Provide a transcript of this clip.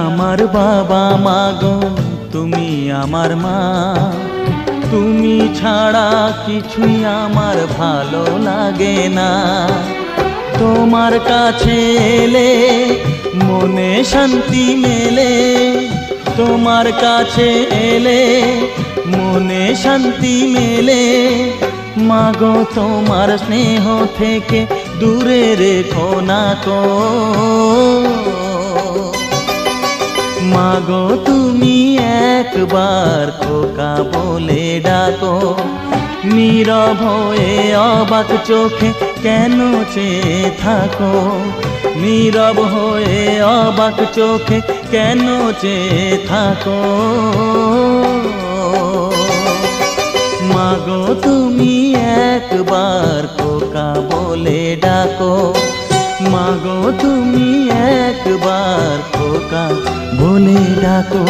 আমার বাবা মাগো, তুমি আমার মা। তুমি ছাড়া কিছুই আমার ভালো লাগে না। তোমার কাছে এলে মনে শান্তি মেলে, তোমার কাছে এলে মনে শান্তি মেলে। মাগো তোমার স্নেহ থেকে দূরে রেখো না কো। মাগো তুমি একবার খোকা বলে ডাকো। নীরব হয়ে অবাক চোখে কেন চেয়ে থাকো, নীরব হয়ে অবাক চোখে কেন চেয়ে থাকো। মাগো তুমি একবার খোকা বলে ডাকো। মাগো তুমি একবার খোকা বলে ডাকো।